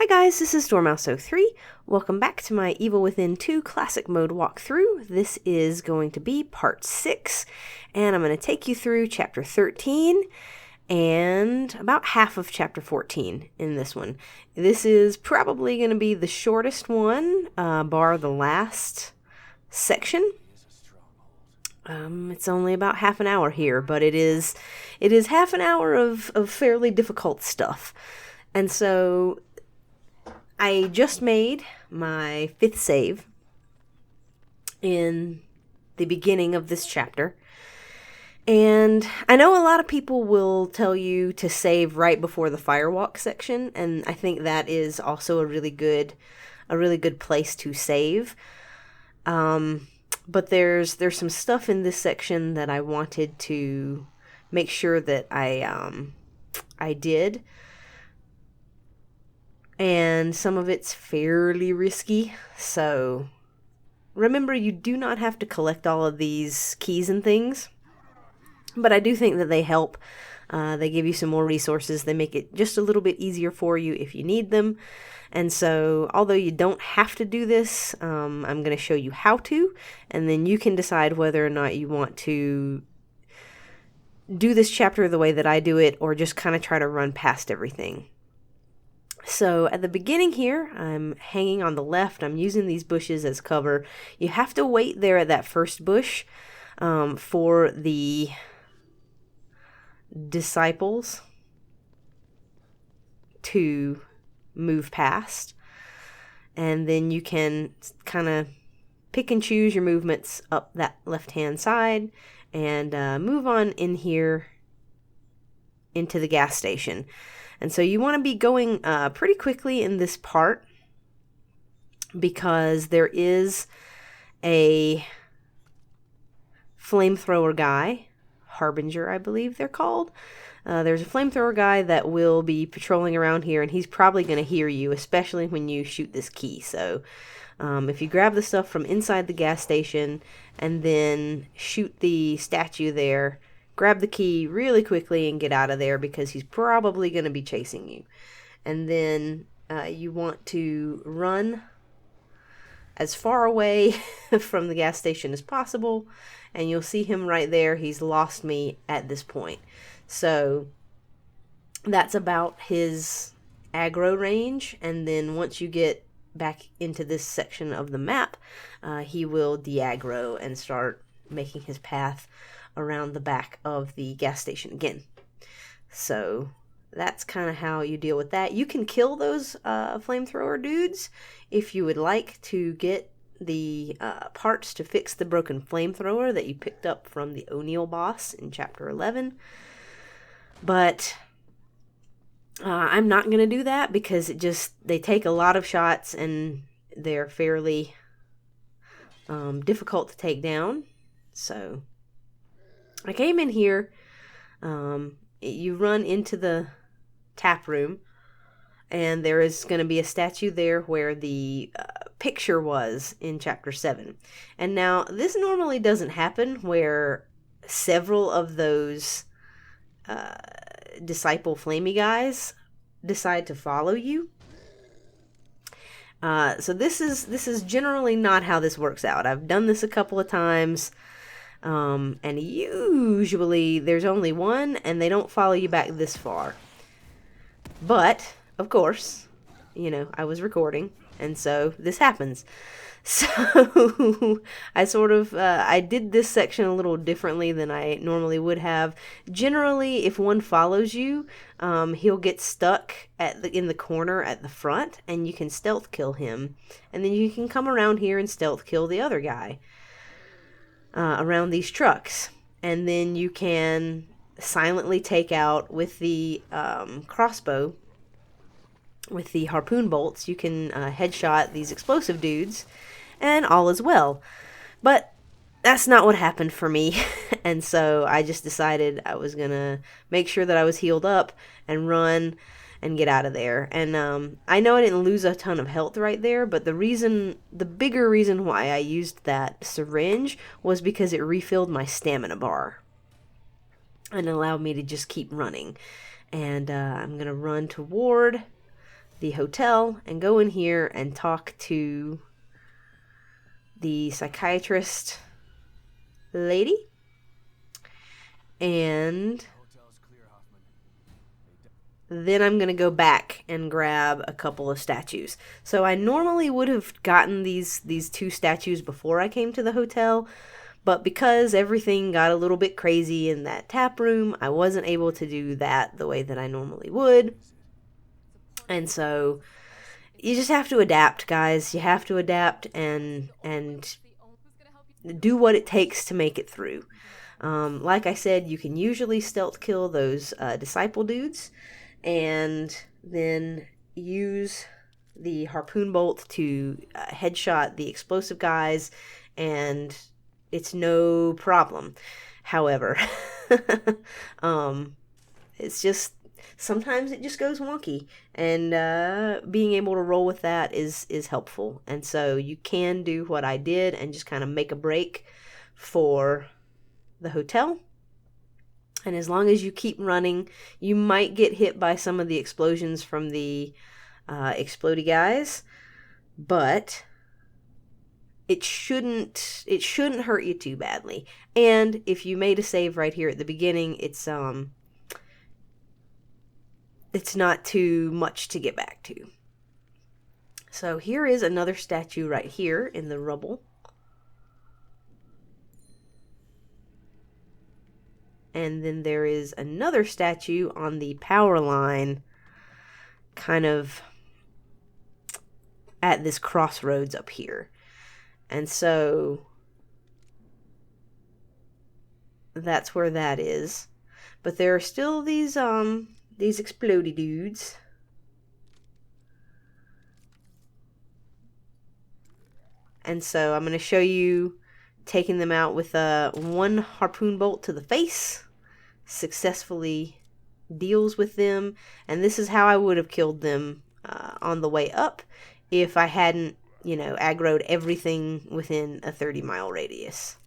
Hi guys, this is Dormouse03. Welcome back to my Evil Within 2 Classic Mode walkthrough. This is going to be part 6, and I'm going to take you through chapter 13 and about half of chapter 14 in this one. This is probably going to be the shortest one, bar the last section. It's only about half an hour here, but it is half an hour of fairly difficult stuff. And so I just made my 5th save in the beginning of this chapter. And I know a lot of people will tell you to save right before the Firewalk section, and I think that is also a really good place to save. But there's some stuff in this section that I wanted to make sure that I did. And some of it's fairly risky, so remember, you do not have to collect all of these keys and things, but I do think that they help. They give you some more resources. They make it just a little bit easier for you if you need them. And so, although you don't have to do this, I'm going to show you how to, and then you can decide whether or not you want to do this chapter the way that I do it, or just kind of try to run past everything. So at the beginning here, I'm hanging on the left. I'm using these bushes as cover. You have to wait there at that first bush for the disciples to move past. And then you can kind of pick and choose your movements up that left-hand side and move on in here into the gas station. And so you want to be going pretty quickly in this part, because there is a flamethrower guy, Harbinger, I believe they're called. There's a flamethrower guy that will be patrolling around here, and he's probably going to hear you, especially when you shoot this key. So if you grab the stuff from inside the gas station and then shoot the statue there, grab the key really quickly and get out of there, because he's probably going to be chasing you. And then you want to run as far away from the gas station as possible, and you'll see him right there. He's lost me at this point. So that's about his aggro range, and then once you get back into this section of the map, he will de-aggro and start making his path around the back of the gas station again. So that's kind of how you deal with that. You can kill those flamethrower dudes if you would like to get the parts to fix the broken flamethrower that you picked up from the O'Neill boss in chapter 11. But I'm not going to do that, because they take a lot of shots and they're fairly difficult to take down. So I came in here, you run into the tap room, and there is going to be a statue there where the picture was in chapter 7. And now, this normally doesn't happen, where several of those disciple flamey guys decide to follow you. So this is generally not how this works out. I've done this a couple of times. And usually there's only one, and they don't follow you back this far. But, of course, I was recording, and so this happens. So I I did this section a little differently than I normally would have. Generally, if one follows you, he'll get stuck in the corner at the front, and you can stealth kill him. And then you can come around here and stealth kill the other guy around these trucks. And then you can silently take out with the crossbow, with the harpoon bolts, you can headshot these explosive dudes, and all is well. But that's not what happened for me. And so I just decided I was gonna make sure that I was healed up and run and get out of there. And I know I didn't lose a ton of health right there, but the bigger reason why I used that syringe was because it refilled my stamina bar and allowed me to just keep running. And I'm going to run toward the hotel and go in here and talk to the psychiatrist lady. And then I'm going to go back and grab a couple of statues. So I normally would have gotten these 2 statues before I came to the hotel, but because everything got a little bit crazy in that tap room, I wasn't able to do that the way that I normally would. And so you just have to adapt, guys. You have to adapt and do what it takes to make it through. Like I said, you can usually stealth kill those disciple dudes, and then use the harpoon bolt to headshot the explosive guys, and it's no problem. However, it's just sometimes it just goes wonky, and being able to roll with that is helpful. And so you can do what I did and just kind of make a break for the hotel. And as long as you keep running, you might get hit by some of the explosions from the explodey guys, but it shouldn't hurt you too badly. And if you made a save right here at the beginning, it's not too much to get back to. So here is another statue right here in the rubble. And then there is another statue on the power line, kind of at this crossroads up here. And so that's where that is. But there are still these explodey dudes. And so I'm going to show you taking them out with one harpoon bolt to the face. Successfully deals with them. And this is how I would have killed them on the way up if I hadn't, aggroed everything within a 30-mile radius.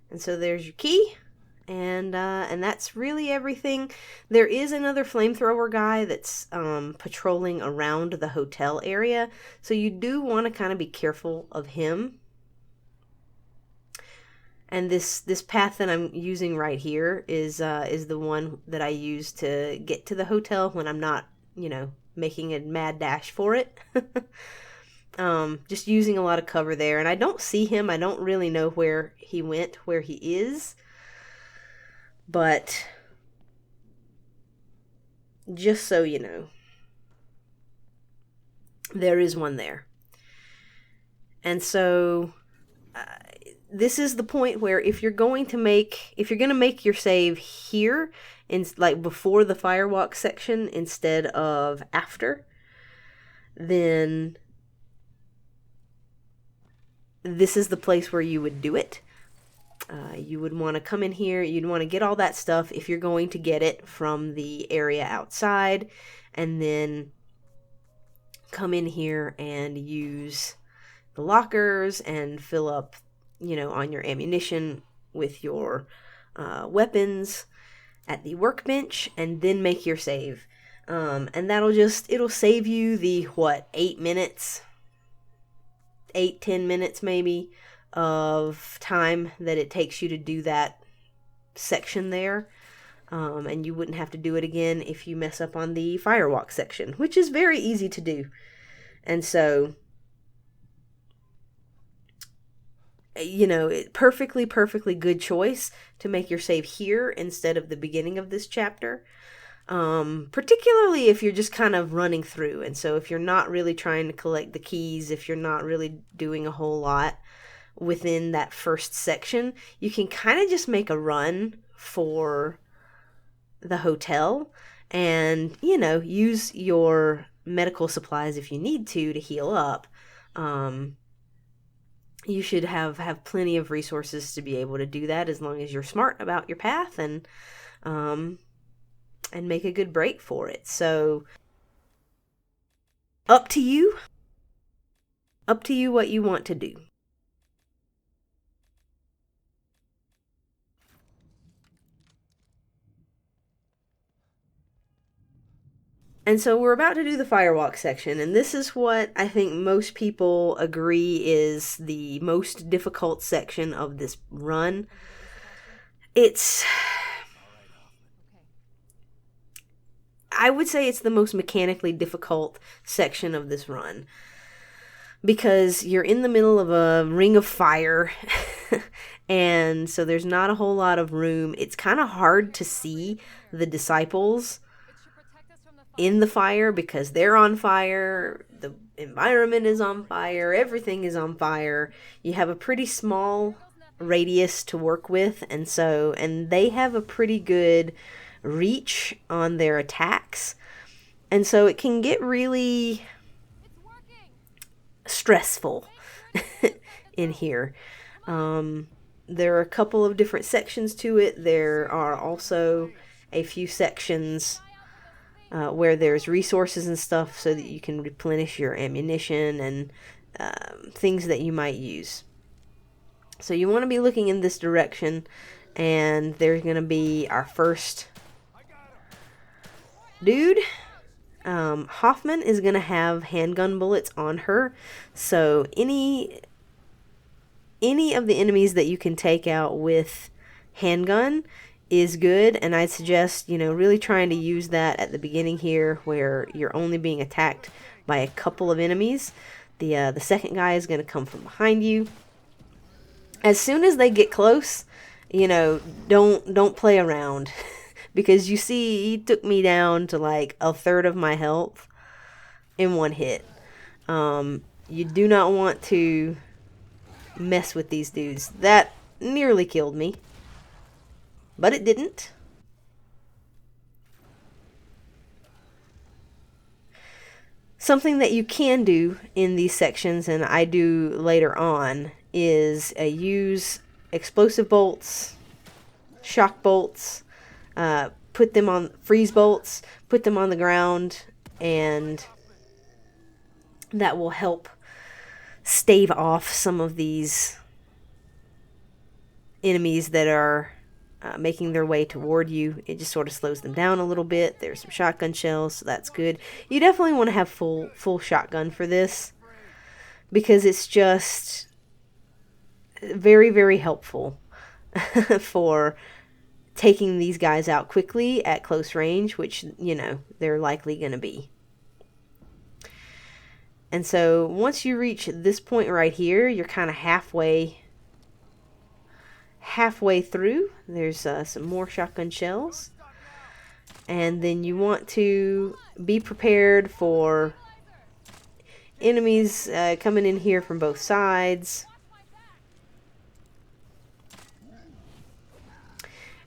And so there's your key, and that's really everything. There is another flamethrower guy that's patrolling around the hotel area, so you do want to kind of be careful of him. And this path that I'm using right here is the one that I use to get to the hotel when I'm not, making a mad dash for it. Just using a lot of cover there, and I don't see him. I don't really know where he went, where he is, but just so you know, there is one there. And so this is the point where if you're going to make your save here, in like before the Firewalk section instead of after, then this is the place where you would do it. You would want to come in here. You'd want to get all that stuff if you're going to get it from the area outside, and then come in here and use the lockers and fill up, on your ammunition with your weapons at the workbench, and then make your save. And it'll save you the 8 minutes, 8-10 minutes maybe of time that it takes you to do that section there. And you wouldn't have to do it again if you mess up on the Firewalk section, which is very easy to do. And so, perfectly good choice to make your save here instead of the beginning of this chapter. Particularly if you're just kind of running through. And so if you're not really trying to collect the keys, if you're not really doing a whole lot within that first section, you can kind of just make a run for the hotel and, use your medical supplies if you need to heal up. You should have plenty of resources to be able to do that as long as you're smart about your path and and make a good break for it. So up to you. Up to you what you want to do. And so we're about to do the Firewalk section, and this is what I think most people agree is the most difficult section of this run. I would say it's the most mechanically difficult section of this run, because you're in the middle of a ring of fire, and so there's not a whole lot of room. It's kind of hard to see the disciples in the fire because they're on fire, the environment is on fire, everything is on fire. You have a pretty small radius to work with, and they have a pretty good reach on their attacks, and so it can get really stressful in here. There are a couple of different sections to it. There are also a few sections where there's resources and stuff so that you can replenish your ammunition and things that you might use. So you want to be looking in this direction, and there's going to be our first dude. Hoffman is going to have handgun bullets on her, so any of the enemies that you can take out with handgun is good, and I'd suggest, really trying to use that at the beginning here where you're only being attacked by a couple of enemies. The second guy is going to come from behind you. As soon as they get close, don't play around because you see he took me down to like a third of my health in one hit. You do not want to mess with these dudes. That nearly killed me, but it didn't. Something that you can do in these sections, and I do later on, is use explosive bolts, shock bolts, put them on freeze bolts, put them on the ground, and that will help stave off some of these enemies that are making their way toward you. It just sort of slows them down a little bit. There's some shotgun shells, so that's good. You definitely want to have full shotgun for this because it's just very, very helpful for taking these guys out quickly at close range, which, they're likely going to be. And so once you reach this point right here, you're kind of halfway through. There's some more shotgun shells, and then you want to be prepared for enemies coming in here from both sides.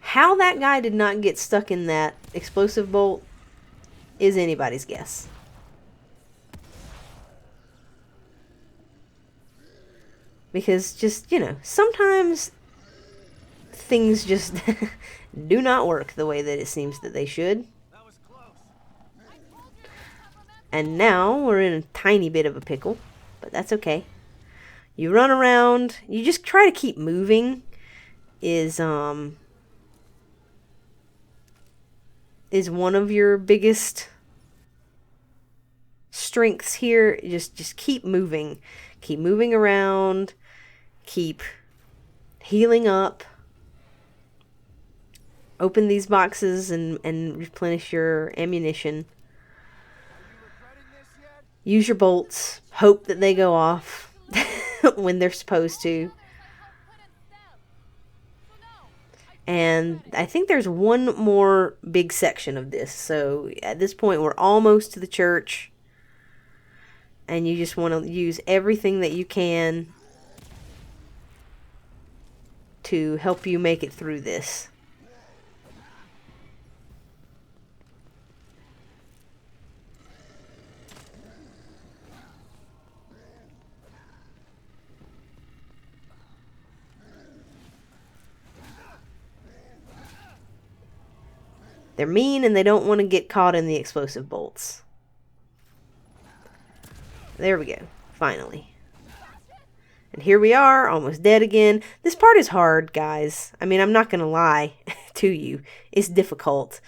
How that guy did not get stuck in that explosive bolt is anybody's guess. Because just, sometimes things just do not work the way that it seems that they should. And now we're in a tiny bit of a pickle, but that's okay. You run around, you just try to keep moving is one of your biggest strengths here. Just keep moving. Keep moving around. Keep healing up. Open these boxes and replenish your ammunition. Use your bolts. Hope that they go off when they're supposed to. And I think there's one more big section of this. So at this point, we're almost to the church. And you just want to use everything that you can to help you make it through this. They're mean and they don't want to get caught in the explosive bolts. There we go. Finally. And here we are, almost dead again. This part is hard, guys. I mean, I'm not going to lie to you. It's difficult.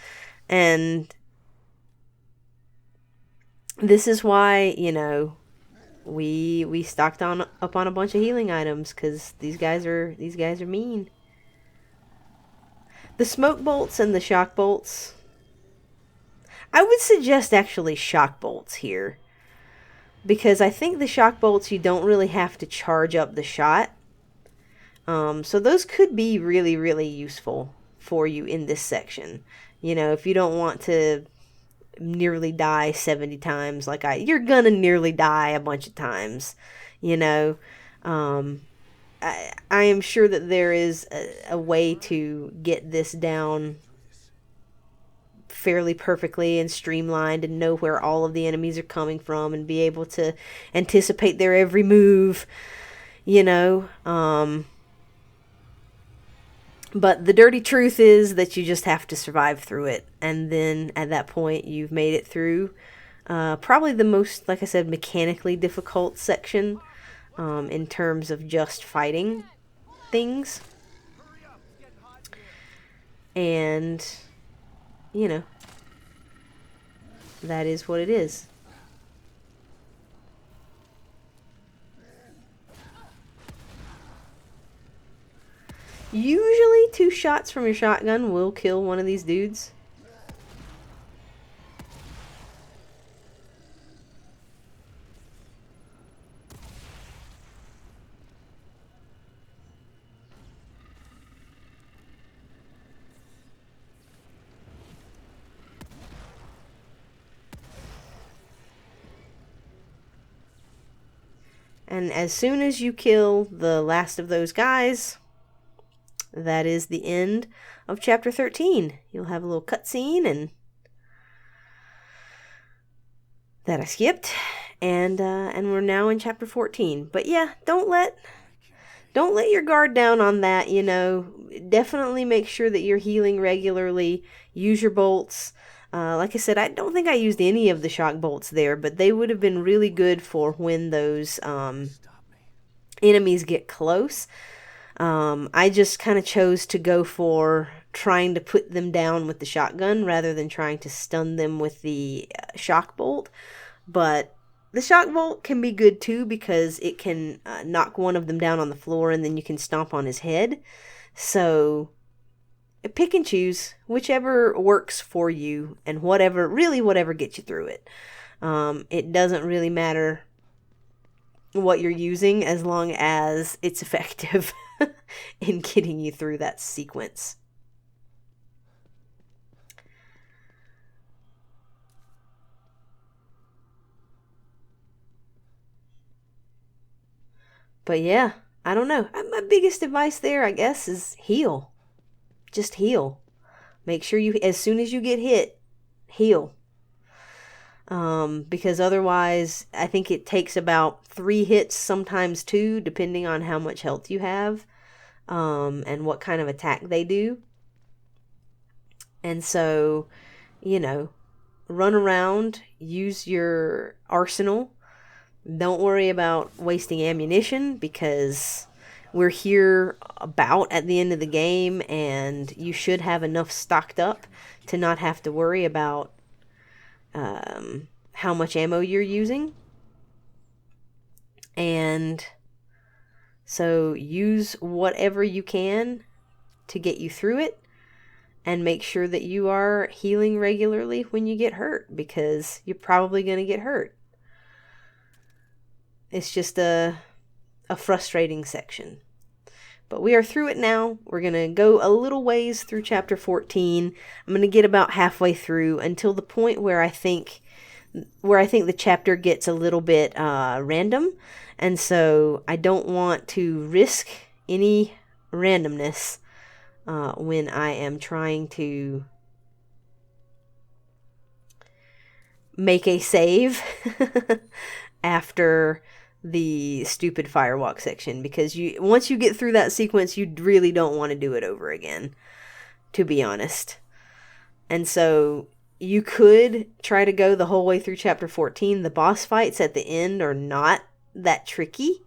And this is why, you know, we stocked up on a bunch of healing items, because these guys are mean. The smoke bolts and the shock bolts. I would suggest actually shock bolts here, because I think the shock bolts, you don't really have to charge up the shot. So those could be really, really useful for you in this section. You know, if you don't want to nearly die 70 times like you're gonna nearly die a bunch of times, you know. I am sure that there is a way to get this down fairly perfectly and streamlined and know where all of the enemies are coming from and be able to anticipate their every move, you know. But the dirty truth is that you just have to survive through it. And then at that point, you've made it through probably the most, like I said, mechanically difficult section in terms of just fighting things. And, you know, that is what it is. Usually 2 shots from your shotgun will kill one of these dudes. And as soon as you kill the last of those guys, that is the end of chapter 13. You'll have a little cutscene and that I skipped, and we're now in chapter 14. But yeah, don't let your guard down on that. You know, definitely make sure that you're healing regularly. Use your bolts. Like I said, I don't think I used any of the shock bolts there, but they would have been really good for when those enemies get close. I just kind of chose to go for trying to put them down with the shotgun rather than trying to stun them with the shock bolt. But the shock bolt can be good too, because it can knock one of them down on the floor and then you can stomp on his head. So pick and choose whichever works for you, and whatever gets you through it. It doesn't really matter what you're using as long as it's effective in getting you through that sequence. But yeah, I don't know. My biggest advice there, I guess, is heal. Just heal. Make sure you, as soon as you get hit, heal. Because otherwise, I think it takes about 3 hits, sometimes 2, depending on how much health you have, and what kind of attack they do. And so, you know, run around, use your arsenal. Don't worry about wasting ammunition, because we're here about at the end of the game, and you should have enough stocked up to not have to worry about how much ammo you're using. And so use whatever you can to get you through it, and make sure that you are healing regularly when you get hurt, because you're probably going to get hurt. It's just a frustrating section. But we are through it now. We're going to go a little ways through chapter 14. I'm going to get about halfway through, until the point where I think the chapter gets a little bit random. And so I don't want to risk any randomness when I am trying to make a save after the stupid Firewalk section, because once you get through that sequence, you really don't want to do it over again, to be honest. And so you could try to go the whole way through chapter 14. The boss fights at the end are not that tricky.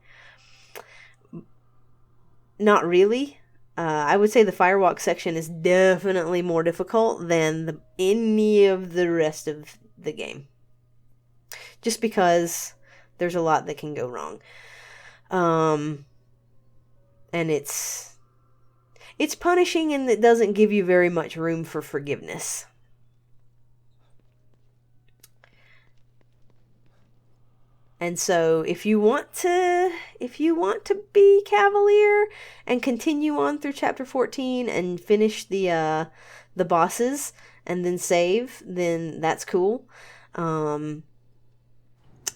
Not really. I would say the Firewalk section is definitely more difficult than any of the rest of the game. Just because there's a lot that can go wrong. And it's punishing, and it doesn't give you very much room for forgiveness. And so if you want to be cavalier and continue on through chapter 14 and finish the bosses and then save, then that's cool. But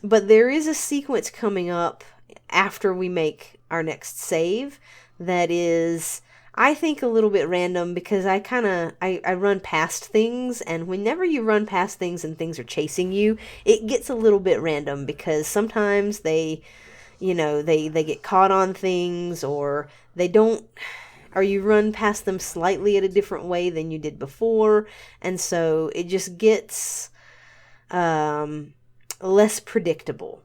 there is a sequence coming up after we make our next save that is, I think, a little bit random, because I run past things, and whenever you run past things and things are chasing you, it gets a little bit random, because sometimes they get caught on things, or they don't, or you run past them slightly at a different way than you did before, and so it just gets less predictable.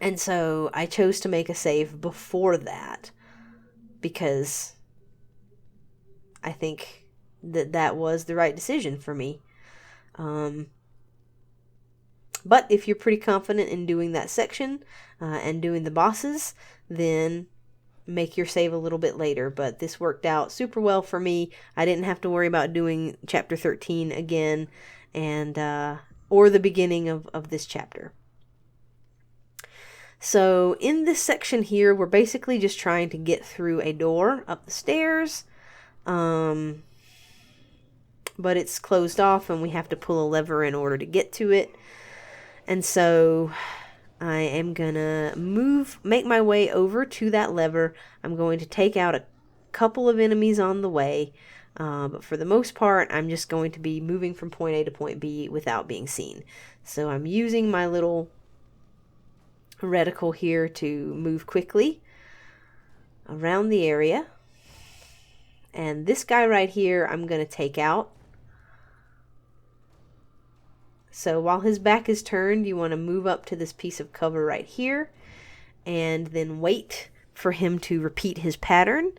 And so I chose to make a save before that, because I think that was the right decision for me. But if you're pretty confident in doing that section and doing the bosses, then make your save a little bit later. But this worked out super well for me. I didn't have to worry about doing chapter 13 again, and or the beginning of this chapter. So in this section here, we're basically just trying to get through a door up the stairs. But it's closed off, and we have to pull a lever in order to get to it. And so I am gonna make my way over to that lever. I'm going to take out a couple of enemies on the way. But for the most part, I'm just going to be moving from point A to point B without being seen. So I'm using my little reticle here to move quickly around the area. And this guy right here, I'm going to take out. So while his back is turned, you want to move up to this piece of cover right here, and then wait for him to repeat his pattern.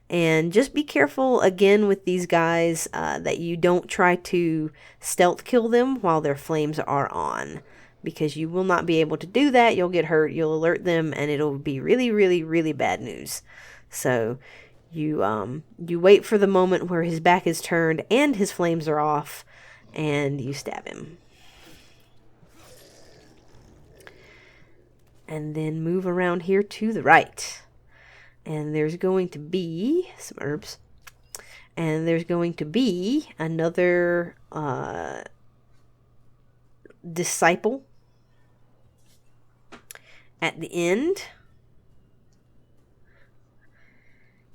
And just be careful again with these guys that you don't try to stealth kill them while their flames are on, because you will not be able to do that. You'll get hurt, you'll alert them, and it'll be really, really, really bad news. So you wait for the moment where his back is turned and his flames are off, and you stab him. And then move around here to the right. And there's going to be some herbs. And there's going to be another disciple at the end.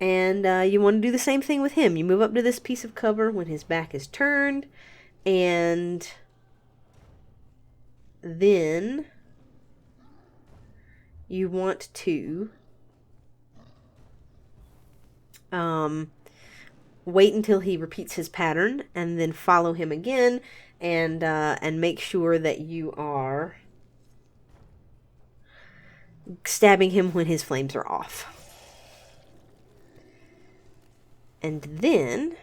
And you want to do the same thing with him. You move up to this piece of cover when his back is turned. And then you want to wait until he repeats his pattern, and then follow him again, and make sure that you are stabbing him when his flames are off. And then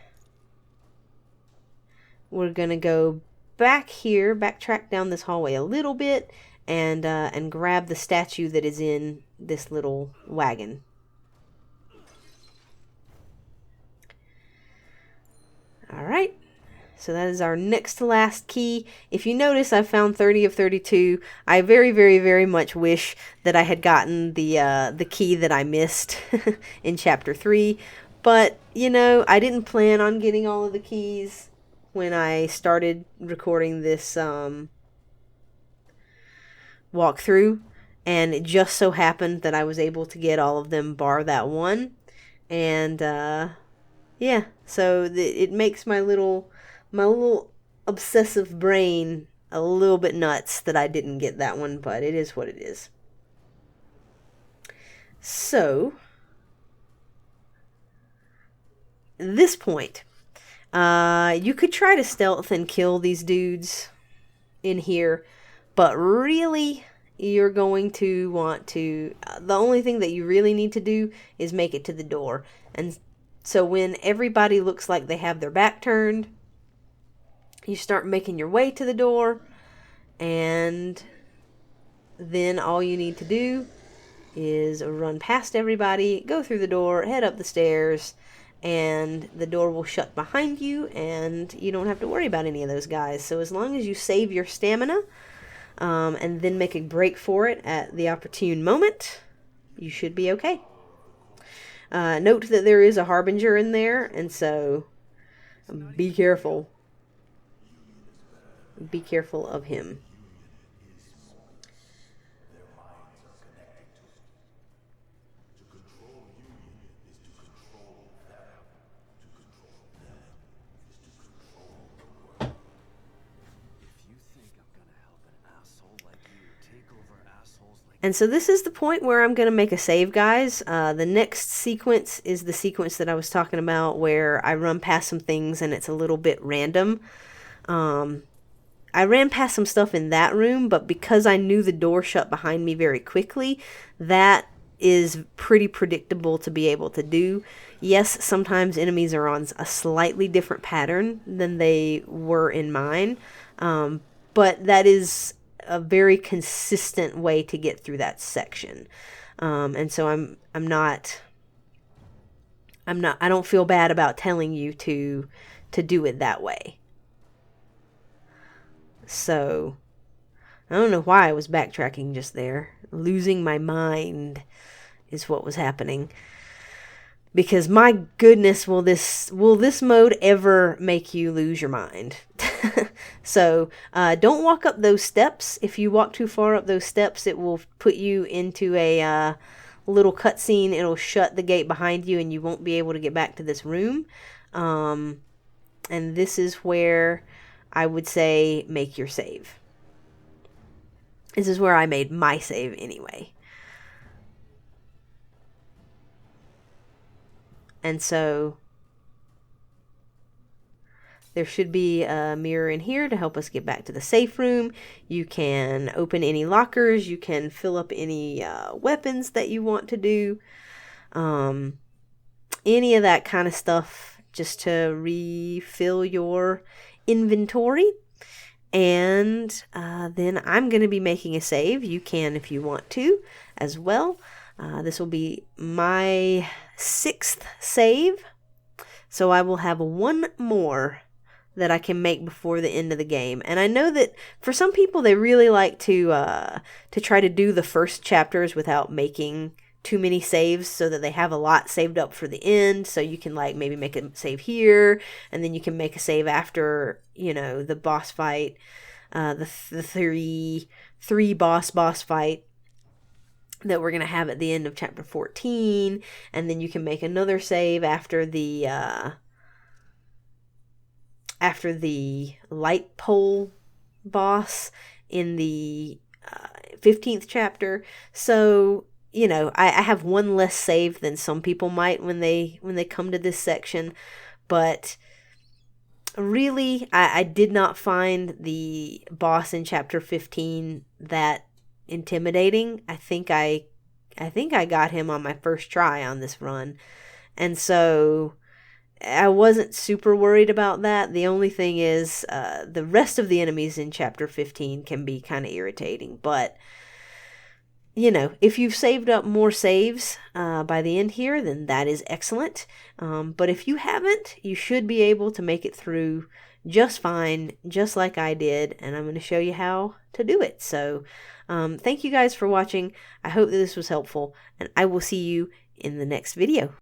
we're gonna go back here, backtrack down this hallway a little bit, and grab the statue that is in this little wagon. Alright, so that is our next to last key. If you notice, I found 30 of 32. I very, very, very much wish that I had gotten the key that I missed in chapter 3. But, I didn't plan on getting all of the keys when I started recording this walkthrough. And it just so happened that I was able to get all of them bar that one. And, yeah, so it makes my little obsessive brain a little bit nuts that I didn't get that one, but it is what it is. So, at this point, You could try to stealth and kill these dudes in here, but really you're going to want to, the only thing that you really need to do is make it to the door. And so when everybody looks like they have their back turned, you start making your way to the door, and then all you need to do is run past everybody, go through the door, head up the stairs, and the door will shut behind you, and you don't have to worry about any of those guys. So as long as you save your stamina, and then make a break for it at the opportune moment, you should be okay. Note that there is a harbinger in there, and so be careful. Be careful of him. And so this is the point where I'm going to make a save, guys. The next sequence is the sequence that I was talking about where I run past some things and it's a little bit random. I ran past some stuff in that room, but because I knew the door shut behind me very quickly, that is pretty predictable to be able to do. Yes, sometimes enemies are on a slightly different pattern than they were in mine, but that is a very consistent way to get through that section. And so I don't feel bad about telling you to do it that way. So I don't know why I was backtracking just there. Losing my mind is what was happening. Because my goodness, will this mode ever make you lose your mind? So don't walk up those steps. If you walk too far up those steps, it will put you into a little cutscene. It'll shut the gate behind you, and you won't be able to get back to this room. And this is where I would say make your save. This is where I made my save anyway. And so there should be a mirror in here to help us get back to the safe room. You can open any lockers. You can fill up any weapons that you want to do. Any of that kind of stuff just to refill your inventory. And then I'm going to be making a save. You can if you want to as well. This will be my 6th save. So I will have one more that I can make before the end of the game. And I know that for some people, they really like to try to do the first chapters without making too many saves so that they have a lot saved up for the end. So you can like maybe make a save here, and then you can make a save after, you know, the boss fight, the three boss fight that we're going to have at the end of chapter 14. And then you can make another save after the light pole boss in the 15th chapter. So, you know, I have one less save than some people might when they come to this section. But really, I did not find the boss in chapter 15 that intimidating. I think I got him on my first try on this run. And so I wasn't super worried about that. The only thing is the rest of the enemies in chapter 15 can be kind of irritating. But, you know, if you've saved up more saves by the end here, then that is excellent. But if you haven't, you should be able to make it through just fine, just like I did. And I'm going to show you how to do it. So thank you guys for watching. I hope that this was helpful, and I will see you in the next video.